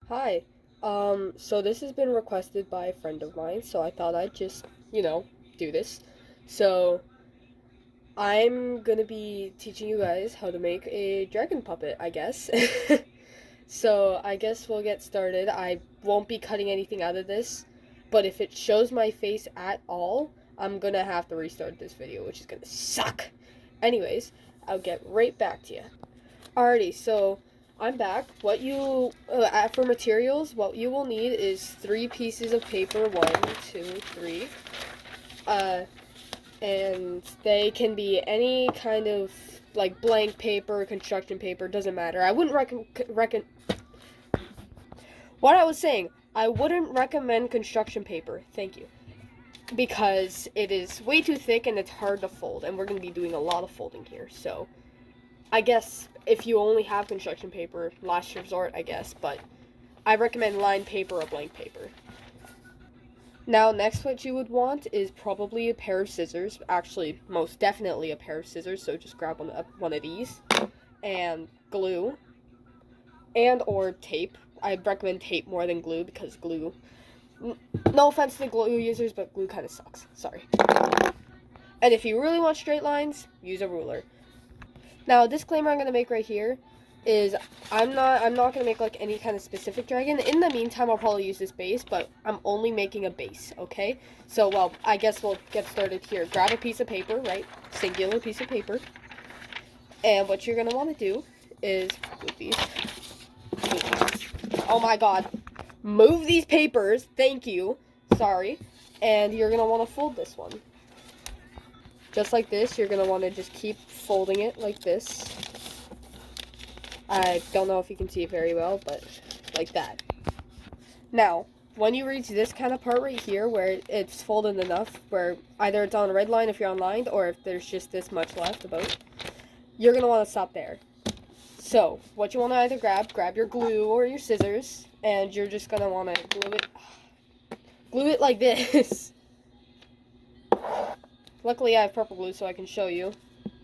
Hi. So this has been requested by a friend of mine, so I thought I'd just, do this. So I'm gonna be teaching you guys how to make a dragon puppet, I guess. So I guess we'll get started. I won't be cutting anything out of this, but if it shows my face at all, I'm gonna have to restart this video, which is gonna suck. Anyways, I'll get right back to you. Alrighty, so I'm back. For materials, what you will need is 3 pieces of paper. One, two, three. Uh, and they can be any kind of like blank paper, construction paper. Doesn't matter. I wouldn't What I was saying, I wouldn't recommend construction paper. Thank you. Because it is way too thick and it's hard to fold, and we're going to be doing a lot of folding here. So I guess if you only have construction paper, last resort, I guess, but I recommend lined paper or blank paper. Now, next, what you would want is probably a pair of scissors. Actually, most definitely a pair of scissors, so just grab one of these. And glue. And or tape. I recommend tape more than glue because glue... No offense to glue users, but glue kind of sucks. Sorry. And if you really want straight lines, use a ruler. Now, a disclaimer I'm going to make right here is I'm not going to make like any kind of specific dragon. In the meantime, I'll probably use this base, but I'm only making a base, okay? So, well, I guess we'll get started here. Grab a piece of paper, right? Singular piece of paper. And what you're going to want to do is move these. Oh my god. Move these papers. Thank you. Sorry. And you're going to want to fold this one. Just like this, you're going to want to just keep folding it like this. I don't know if you can see it very well, but like that. Now, when you reach this kind of part right here where it's folded enough, where either it's on a red line if you're on lined, or if there's just this much left about, you're going to want to stop there. So, what you want to either grab your glue or your scissors, and you're just going to want to glue it like this. Luckily, I have purple glue so I can show you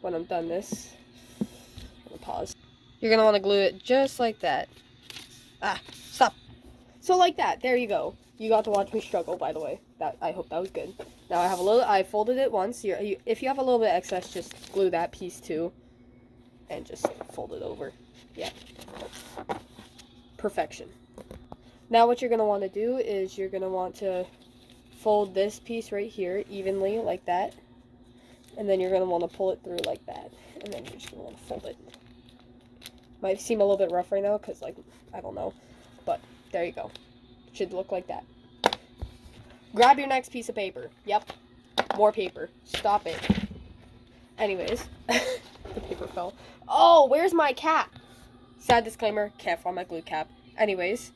when I'm done this. I'm going to pause. You're going to want to glue it just like that. Stop. So like that. There you go. You got to watch me struggle, by the way. I hope that was good. Now I folded it once. If you have a little bit excess, just glue that piece too. And just fold it over. Yeah. Perfection. Now what you're going to want to do is you're going to want to fold this piece right here evenly like that. And then you're going to want to pull it through like that. And then you're just going to want to fold it. Might seem a little bit rough right now because, like, I don't know. But there you go. It should look like that. Grab your next piece of paper. Yep. More paper. Stop it. Anyways. The paper fell. Oh, where's my cap? Sad disclaimer. Can't find my glue cap. Anyways.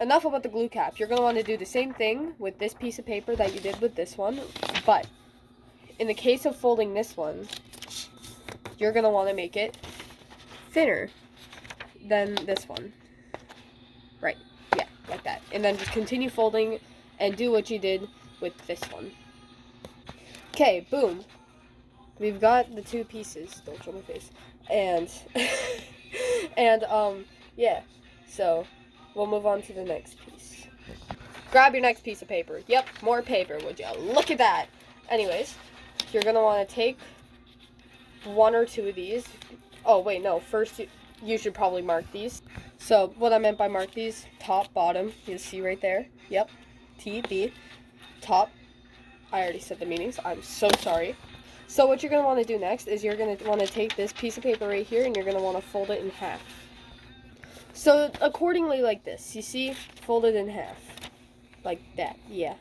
Enough about the glue cap. You're going to want to do the same thing with this piece of paper that you did with this one. But in the case of folding this one, you're going to want to make it thinner than this one. Right. Yeah, like that. And then just continue folding and do what you did with this one. Okay, boom. We've got the 2 pieces. Don't show my face. And, yeah. So, we'll move on to the next piece. Grab your next piece of paper. Yep, more paper, would you? Look at that. Anyways, you're going to want to take 1 or 2 of these. Oh, wait, no. First, you should probably mark these. So, what I meant by mark these, top, bottom, you see right there. Yep. T, B, top. I already said the meanings. I'm so sorry. So, what you're going to want to do next is you're going to want to take this piece of paper right here and you're going to want to fold it in half. So, accordingly like this. You see? Fold it in half. Like that. Yeah.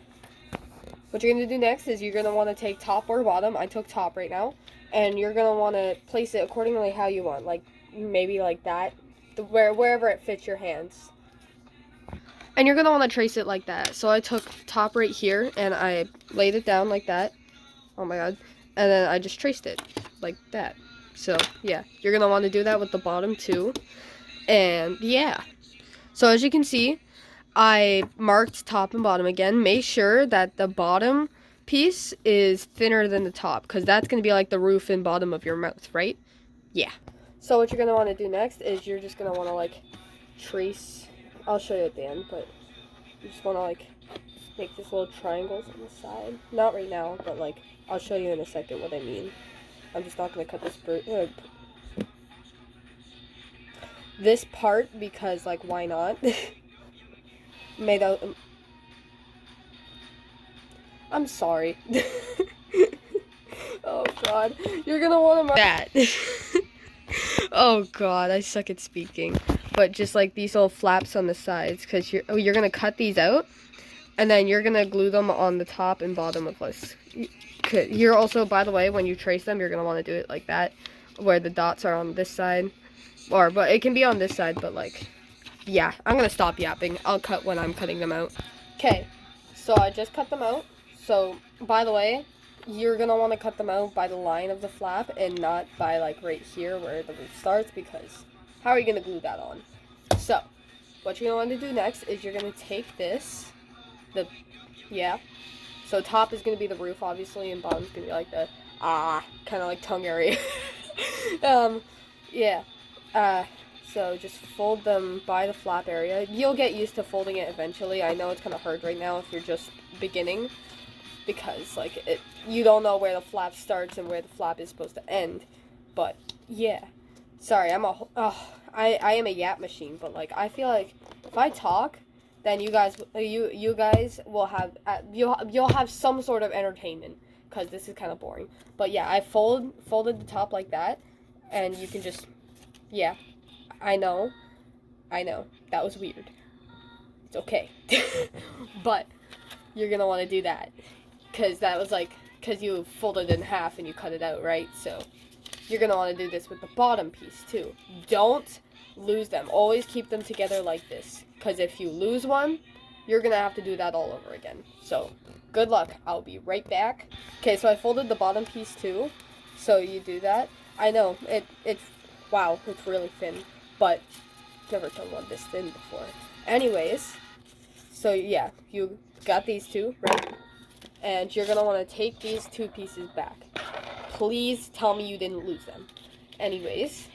What you're going to do next is you're going to want to take top or bottom. I took top right now. And you're going to want to place it accordingly how you want. Like, maybe like that. Wherever it fits your hands. And you're going to want to trace it like that. So I took top right here and I laid it down like that. Oh my god. And then I just traced it like that. So, yeah. You're going to want to do that with the bottom too. And, yeah. So, as you can see, I marked top and bottom again. Make sure that the bottom piece is thinner than the top, because that's going to be like the roof and bottom of your mouth, right? Yeah. So what you're going to want to do next is you're just going to want to like trace I'll show you at the end, but you just want to like make these little triangles on the side. Not right now, but like I'll show you in a second what I mean. I'm just not gonna cut this part because like why not? Made out. I'm sorry. Oh god, you're gonna want to that. Oh god, I suck at speaking. But just like these little flaps on the sides, because you're gonna cut these out, and then you're gonna glue them on the top and bottom of this. You're also, by the way, when you trace them, you're gonna want to do it like that, where the dots are on this side, but it can be on this side. But like, yeah, I'm gonna stop yapping. I'll cut when I'm cutting them out. Okay, so I just cut them out. So by the way, you're gonna want to cut them out by the line of the flap and not by like right here where the roof starts, because how are you gonna glue that on? So what you're gonna want to do next is you're gonna take this, so top is gonna be the roof obviously, and bottom's gonna be like the kind of like tongue area. So just fold them by the flap area. You'll get used to folding it eventually. I know it's kind of hard right now if you're just beginning, because like you don't know where the flap starts and where the flap is supposed to end. But yeah, sorry, I am a yap machine, but like I feel like if I talk, then you guys will have you'll have some sort of entertainment, because this is kind of boring. But yeah, I folded the top like that, and you can just I know that was weird. It's okay. But you're gonna want to do that, because you folded it in half and you cut it out, right? So you're gonna want to do this with the bottom piece too. Don't lose them. Always keep them together like this, because if you lose one, you're gonna have to do that all over again. So good luck. I'll be right back. Okay, so I folded the bottom piece too. So you do that. I know it's wow, it's really thin, but never done one this thin before. Anyways, so yeah, you got these two, right? And you're gonna want to take these two pieces back. Please tell me you didn't lose them. Anyways,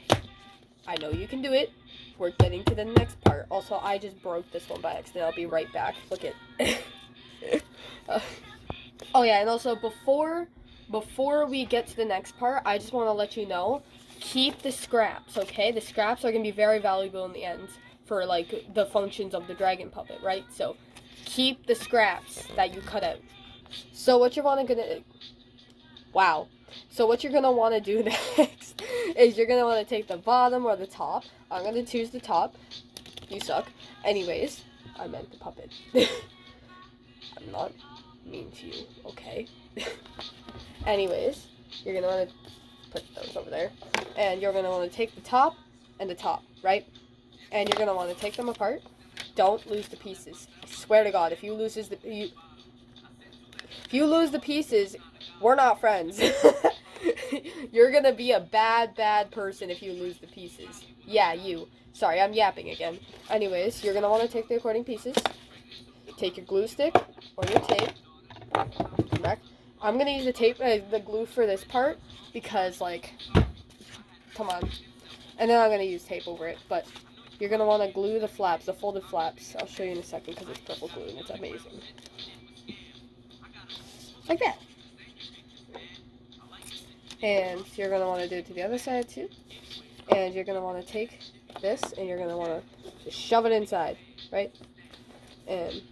I know you can do it. We're getting to the next part. Also, I just broke this one by accident. I'll be right back. Look at. Oh yeah, and also before we get to the next part, I just want to let you know, keep the scraps, okay? The scraps are gonna be very valuable in the end for like the functions of the dragon puppet, right? So keep the scraps that you cut out. So what you're gonna want to do next is you're gonna want to take the bottom or the top. I'm gonna choose the top. You suck. Anyways, I meant the puppet. I'm not mean to you, okay? Anyways, you're gonna want to put those over there, and you're gonna want to take the top and the top, right? And you're gonna want to take them apart. Don't lose the pieces. I swear to God, if you lose the pieces, we're not friends. You're gonna be a bad person if you lose the pieces. Yeah, you. Sorry, I'm yapping again. Anyways, you're gonna want to take the according pieces. Take your glue stick or your tape. Come back. I'm gonna use the glue for this part because, like, come on. And then I'm gonna use tape over it. But you're gonna want to glue the flaps, the folded flaps. I'll show you in a second because it's purple glue and it's amazing. Like that. And you're going to want to do it to the other side too. And you're going to want to take this and you're going to want to shove it inside, right? And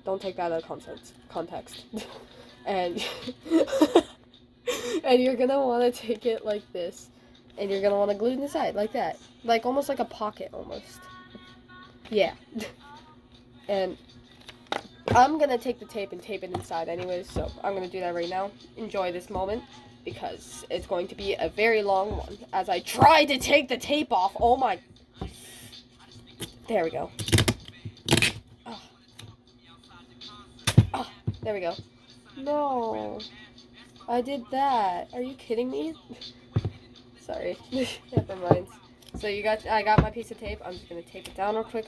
don't take that out of context. And and you're going to want to take it like this. And you're going to want to glue it inside like that. Like almost like a pocket almost. Yeah. And I'm going to take the tape and tape it inside anyways, so I'm going to do that right now. Enjoy this moment, because it's going to be a very long one as I try to take the tape off. Oh my. There we go. Oh, there we go. No. I did that. Are you kidding me? Sorry. Never mind. So I got my piece of tape. I'm just going to tape it down real quick.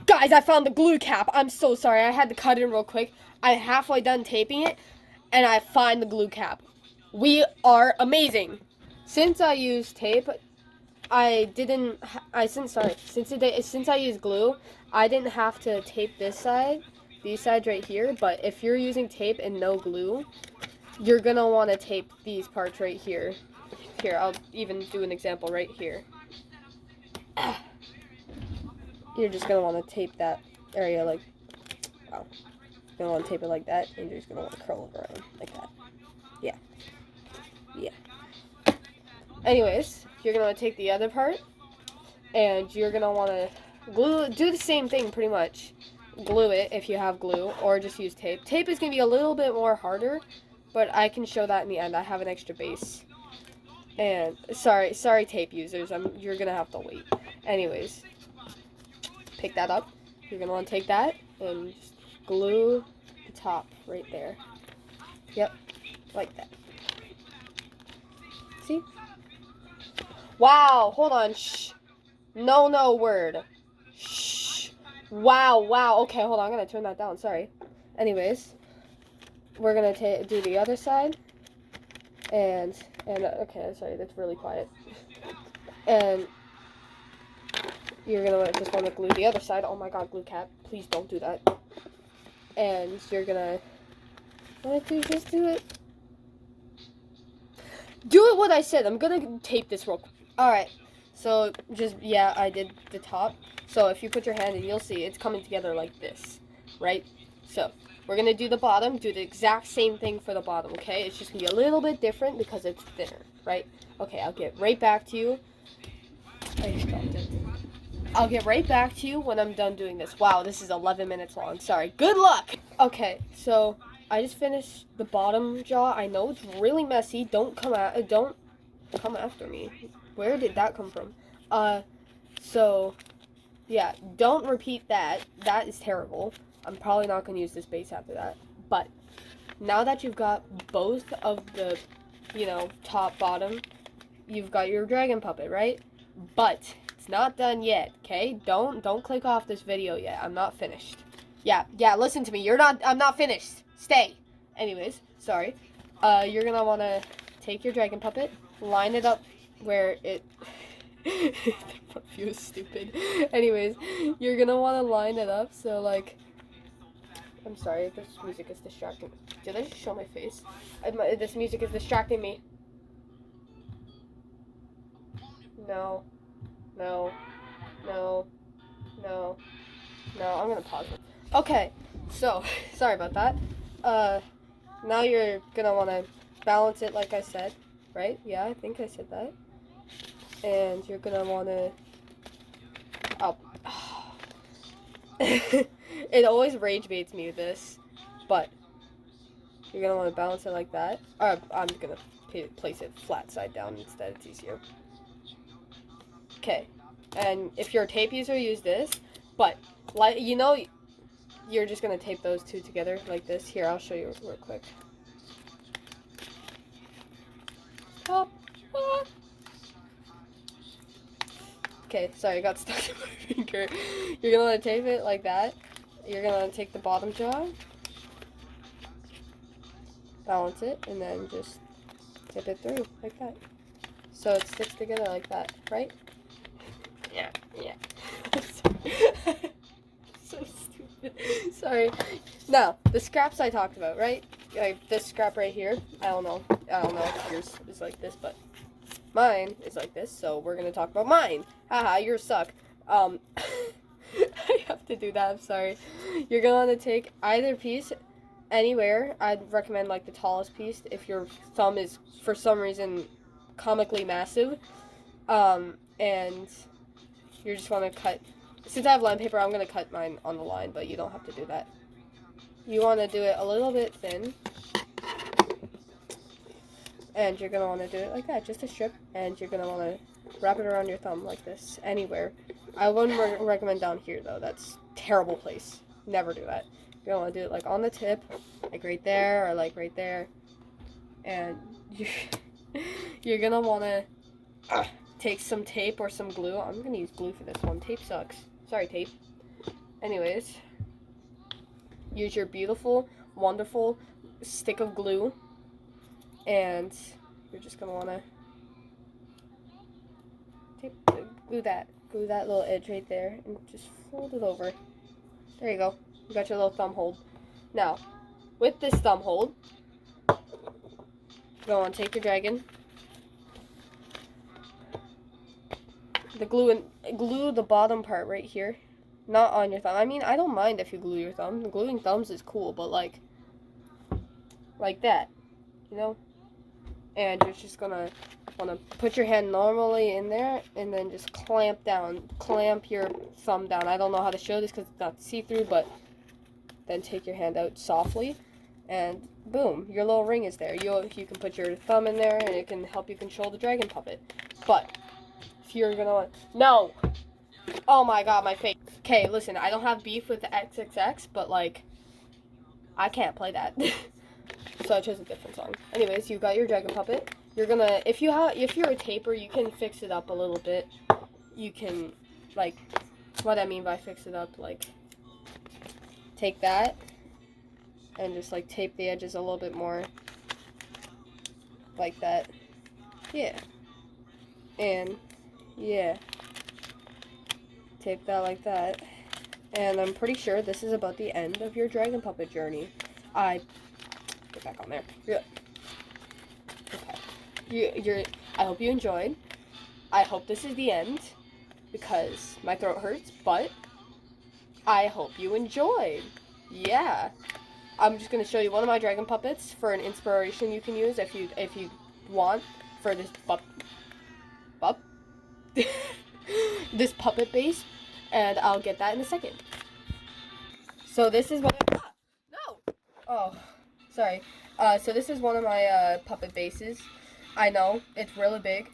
Guys, I found the glue cap. I'm so sorry. I had to cut it in real quick. I'm halfway done taping it, and I find the glue cap. We are amazing. Since I use tape, since I use glue, I didn't have to tape this side, these sides right here, but if you're using tape and no glue, you're gonna want to tape these parts right here. Here, I'll even do an example right here. You're just gonna want to tape that area like, wow. You're gonna want to tape it like that, and you're just gonna want to curl it around like that. Yeah. Yeah. Anyways, you're gonna want to take the other part, and you're gonna want to do the same thing pretty much. Glue it if you have glue, or just use tape. Tape is gonna be a little bit more harder, but I can show that in the end. I have an extra base. And sorry tape users, you're gonna have to wait. Anyways, pick that up. You're gonna want to take that and just glue the top right there. Yep, like that. See? Wow, hold on. Shh. No word. Shh. Wow. Okay, hold on. I'm gonna turn that down. Sorry. Anyways, we're gonna do the other side. And okay, sorry, that's really quiet. And you're gonna just want to glue the other side. Oh my god, glue cap! Please don't do that. And you're gonna want to just do it. Do it what I said. I'm gonna tape this real quick. All right. So just I did the top. So if you put your hand in, you'll see it's coming together like this, right? So we're gonna do the bottom. Do the exact same thing for the bottom. Okay? It's just gonna be a little bit different because it's thinner, right? Okay. I'll get right back to you. I just dropped it. I'll get right back to you when I'm done doing this. Wow, this is 11 minutes long. Sorry. Good luck. Okay. So I just finished the bottom jaw. I know it's really messy. Don't come after me. Where did that come from? So yeah, don't repeat that. That is terrible. I'm probably not going to use this base after that. But now that you've got both of the, top, bottom, you've got your dragon puppet, right? But it's not done yet, okay? Don't click off this video yet. I'm not finished. Yeah, listen to me. I'm not finished. Stay. Anyways, sorry. You're going to want to take your dragon puppet, line it up where it the view is stupid. Anyways, you're gonna want to line it up so like, I'm sorry, this music is distracting. Did I just show my face? This music is distracting me. No, I'm gonna pause it. Okay, so sorry about that. Now you're gonna want to balance it like I said, right? Yeah, I think I said that. And you're gonna want to it always rage baits me with this, but you're gonna want to balance it like that. Or I'm gonna place it flat side down instead. It's easier. Okay, and if you're a tape user, use this. But like you're just gonna tape those two together like this. Here, I'll show you real quick. Top. Okay, sorry, I got stuck in my finger. You're gonna want to tape it like that. You're gonna take the bottom jaw, balance it, and then just tip it through like that. So it sticks together like that, right? Yeah. So stupid. Sorry. Now, the scraps I talked about, right? Like this scrap right here. I don't know if yours is like this, but mine is like this, so we're gonna talk about mine. Haha, yours suck. I have to do that, I'm sorry. You're gonna want to take either piece anywhere. I'd recommend like the tallest piece if your thumb is for some reason comically massive. And you just want to cut. Since I have line paper, I'm gonna cut mine on the line, but you don't have to do that. You want to do it a little bit thin. And you're going to want to do it like that, just a strip. And you're going to want to wrap it around your thumb like this, anywhere. I wouldn't recommend down here, though. That's a terrible place. Never do that. You're going to want to do it like on the tip, like right there, or like right there. And you're going to want to take some tape or some glue. I'm going to use glue for this one. Tape sucks. Sorry, tape. Anyways, use your beautiful, wonderful stick of glue. And you're just going to want to tape. glue that little edge right there, and just fold it over. There you go. You got your little thumb hold. Now, with this thumb hold, you're going to take your dragon, glue the bottom part right here, not on your thumb. I mean, I don't mind if you glue your thumb. Gluing thumbs is cool, but like that, you know. And you're just gonna wanna put your hand normally in there, and then just clamp your thumb down. I don't know how to show this because it's not see-through, but then take your hand out softly, and boom, your little ring is there. You can put your thumb in there, and it can help you control the dragon puppet. But if you're gonna no, oh my god, my face. Okay, listen, I don't have beef with the XXX, but like, I can't play that. So I chose a different song. Anyways, you got your dragon puppet. You're gonna, if you're a taper, you can fix it up a little bit. You can, like, what I mean by fix it up, like, take that and just like tape the edges a little bit more, like that. Yeah. And yeah, tape that like that. And I'm pretty sure this is about the end of your dragon puppet journey. Get back on there. Yeah. Okay. I hope you enjoyed. I hope this is the end, because my throat hurts, but I hope you enjoyed. Yeah. I'm just gonna show you one of my dragon puppets for an inspiration you can use if you want for this this puppet base, and I'll get that in a second. So this is what no. Oh. Sorry. So this is one of my puppet bases. I know, it's really big.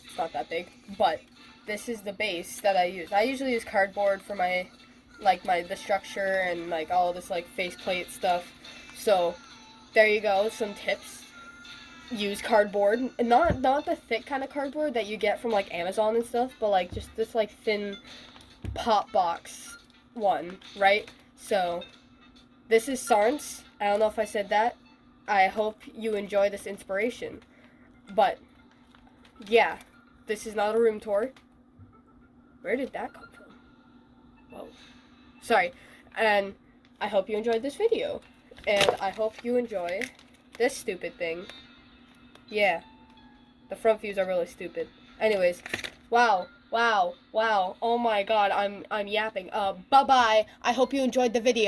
It's not that big, but this is the base that I use. I usually use cardboard for my the structure and like all of this like faceplate stuff. So there you go, some tips. Use cardboard, not the thick kind of cardboard that you get from like Amazon and stuff, but like just this like thin pop box one, right? So this is Sarns. I don't know if I said that. I hope you enjoy this inspiration. But, yeah, this is not a room tour. Where did that come from? Whoa. Sorry. And I hope you enjoyed this video. And I hope you enjoy this stupid thing. Yeah. The front views are really stupid. Anyways, wow. Oh my god, I'm yapping. Bye-bye. I hope you enjoyed the video.